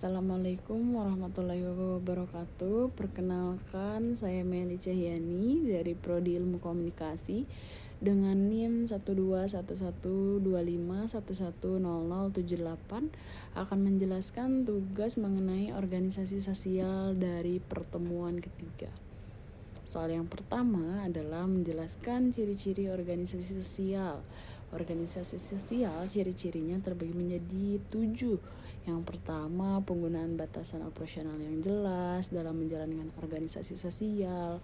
Assalamualaikum warahmatullahi wabarakatuh. Perkenalkan, saya Meli Cahyani dari Prodi Ilmu Komunikasi dengan NIM 1211251100078 akan menjelaskan tugas mengenai organisasi sosial dari pertemuan ketiga. Soal yang pertama adalah menjelaskan ciri-ciri organisasi sosial. Organisasi sosial ciri-cirinya terbagi menjadi 7. Yang pertama, penggunaan batasan operasional yang jelas dalam menjalankan organisasi sosial.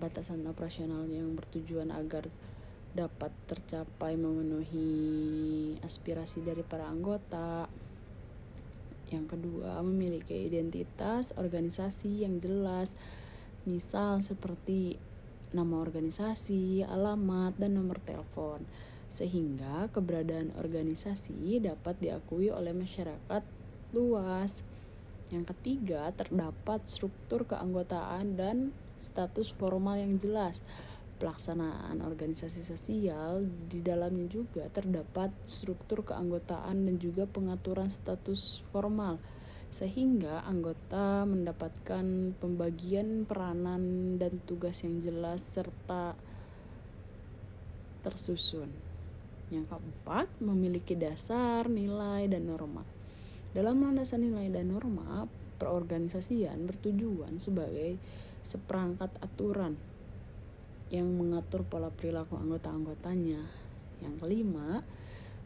Batasan operasional yang bertujuan agar dapat tercapai memenuhi aspirasi dari para anggota. Yang kedua, memiliki identitas organisasi yang jelas. Misal seperti nama organisasi, alamat, dan nomor telepon, sehingga keberadaan organisasi dapat diakui oleh masyarakat luas. Yang ketiga, terdapat struktur keanggotaan dan status formal yang jelas. Pelaksanaan organisasi sosial di dalamnya juga terdapat struktur keanggotaan dan juga pengaturan status formal, sehingga anggota mendapatkan pembagian peranan dan tugas yang jelas serta tersusun. Yang keempat, memiliki dasar, nilai, dan norma. Dalam landasan nilai dan norma, perorganisasian bertujuan sebagai seperangkat aturan yang mengatur pola perilaku anggota-anggotanya. Yang kelima,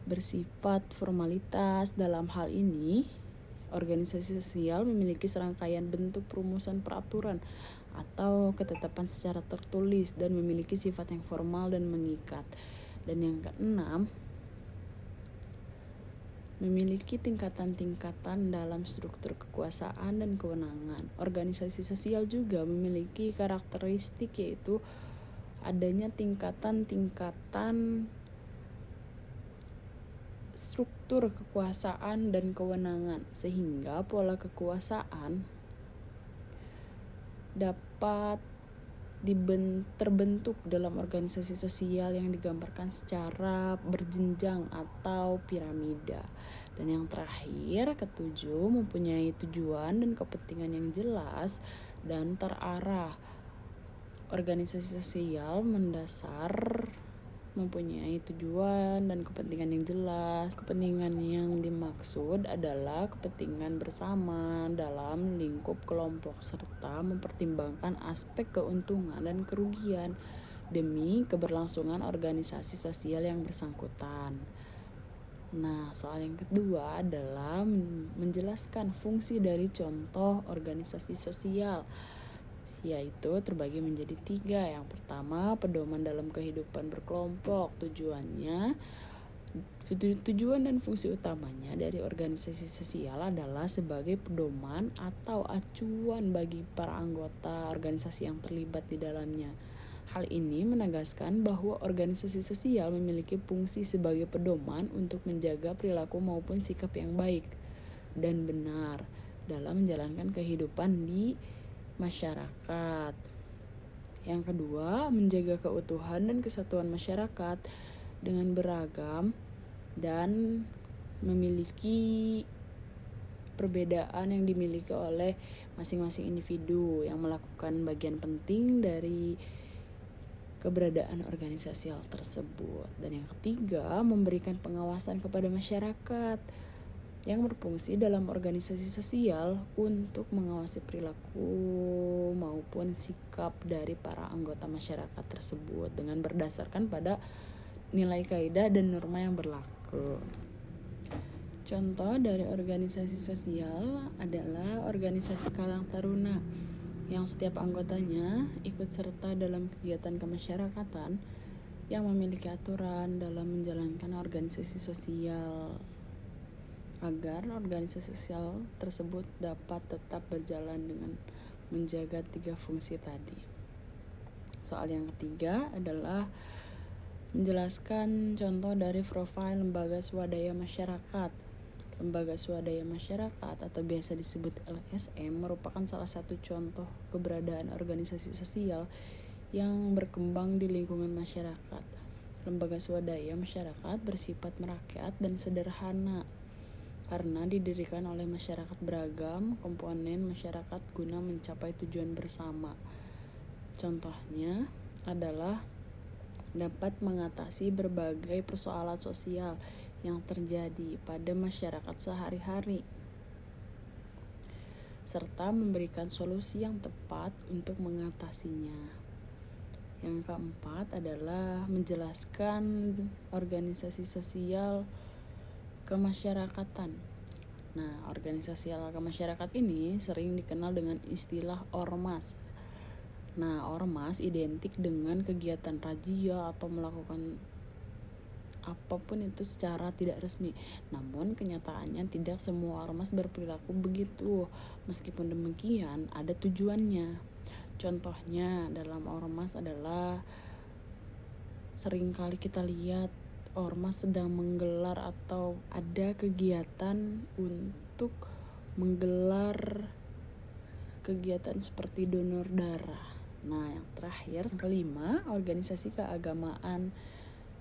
bersifat formalitas. Dalam hal ini, organisasi sosial memiliki serangkaian bentuk perumusan peraturan atau ketetapan secara tertulis dan memiliki sifat yang formal dan mengikat. Dan yang keenam, memiliki tingkatan-tingkatan dalam struktur kekuasaan dan kewenangan. Organisasi sosial juga memiliki karakteristik yaitu adanya tingkatan-tingkatan struktur kekuasaan dan kewenangan, sehingga pola kekuasaan dapat terbentuk dalam organisasi sosial yang digambarkan secara berjenjang atau piramida. Dan yang terakhir, ketujuh, mempunyai tujuan dan kepentingan yang jelas dan terarah. Organisasi sosial mendasar mempunyai tujuan dan kepentingan yang jelas. Kepentingan yang dimaksud adalah kepentingan bersama dalam lingkup kelompok serta mempertimbangkan aspek keuntungan dan kerugian demi keberlangsungan organisasi sosial yang bersangkutan. Nah, soal yang kedua adalah menjelaskan fungsi dari contoh organisasi sosial, yaitu terbagi menjadi 3. Yang pertama, pedoman dalam kehidupan berkelompok. Tujuan dan fungsi utamanya dari organisasi sosial adalah sebagai pedoman atau acuan bagi para anggota organisasi yang terlibat di dalamnya. Hal ini menegaskan bahwa organisasi sosial memiliki fungsi sebagai pedoman untuk menjaga perilaku maupun sikap yang baik dan benar dalam menjalankan kehidupan di masyarakat. Yang kedua, menjaga keutuhan dan kesatuan masyarakat dengan beragam dan memiliki perbedaan yang dimiliki oleh masing-masing individu yang melakukan bagian penting dari keberadaan organisasi tersebut. Dan yang ketiga, memberikan pengawasan kepada masyarakat yang berfungsi dalam organisasi sosial untuk mengawasi perilaku maupun sikap dari para anggota masyarakat tersebut dengan berdasarkan pada nilai kaidah dan norma yang berlaku. Contoh dari organisasi sosial adalah organisasi Karang Taruna yang setiap anggotanya ikut serta dalam kegiatan kemasyarakatan yang memiliki aturan dalam menjalankan organisasi sosial agar organisasi sosial tersebut dapat tetap berjalan dengan menjaga 3 fungsi tadi. Soal yang ketiga adalah menjelaskan contoh dari profil lembaga swadaya masyarakat. Lembaga swadaya masyarakat atau biasa disebut LSM merupakan salah satu contoh keberadaan organisasi sosial yang berkembang di lingkungan masyarakat. Lembaga swadaya masyarakat bersifat merakyat dan sederhana. karena didirikan oleh masyarakat beragam komponen masyarakat guna mencapai tujuan bersama. Contohnya adalah dapat mengatasi berbagai persoalan sosial yang terjadi pada masyarakat sehari-hari, serta memberikan solusi yang tepat untuk mengatasinya. Yang keempat adalah menjelaskan organisasi sosial kemasyarakatan. Nah, organisasi kemasyarakatan ini sering dikenal dengan istilah ormas. Nah, ormas identik dengan kegiatan razia atau melakukan apapun itu secara tidak resmi. Namun kenyataannya tidak semua ormas berperilaku begitu. Meskipun demikian, ada tujuannya. Contohnya dalam ormas adalah seringkali kita lihat ormas sedang menggelar atau ada kegiatan untuk menggelar kegiatan seperti donor darah. Nah, yang terakhir, kelima, organisasi keagamaan,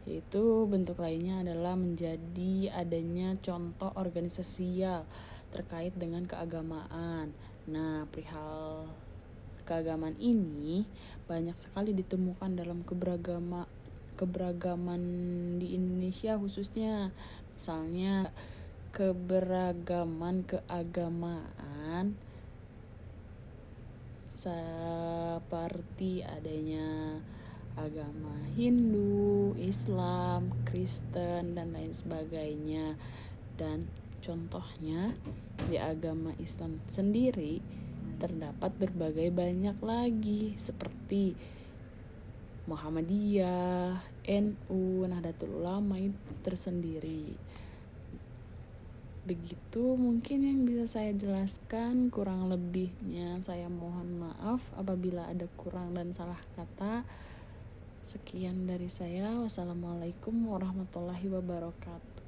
yaitu bentuk lainnya adalah menjadi adanya contoh organisasi terkait dengan keagamaan. Nah, perihal keagamaan ini banyak sekali ditemukan dalam keberagaman di Indonesia khususnya. Misalnya keberagaman keagamaan seperti adanya agama Hindu, Islam, Kristen, dan lain sebagainya. Dan contohnya di agama Islam sendiri terdapat berbagai banyak lagi seperti Muhammadiyah, NU, Nahdlatul Ulama itu tersendiri. Begitu mungkin yang bisa saya jelaskan, kurang lebihnya saya mohon maaf apabila ada kurang dan salah kata. Sekian dari saya. Wassalamualaikum warahmatullahi wabarakatuh.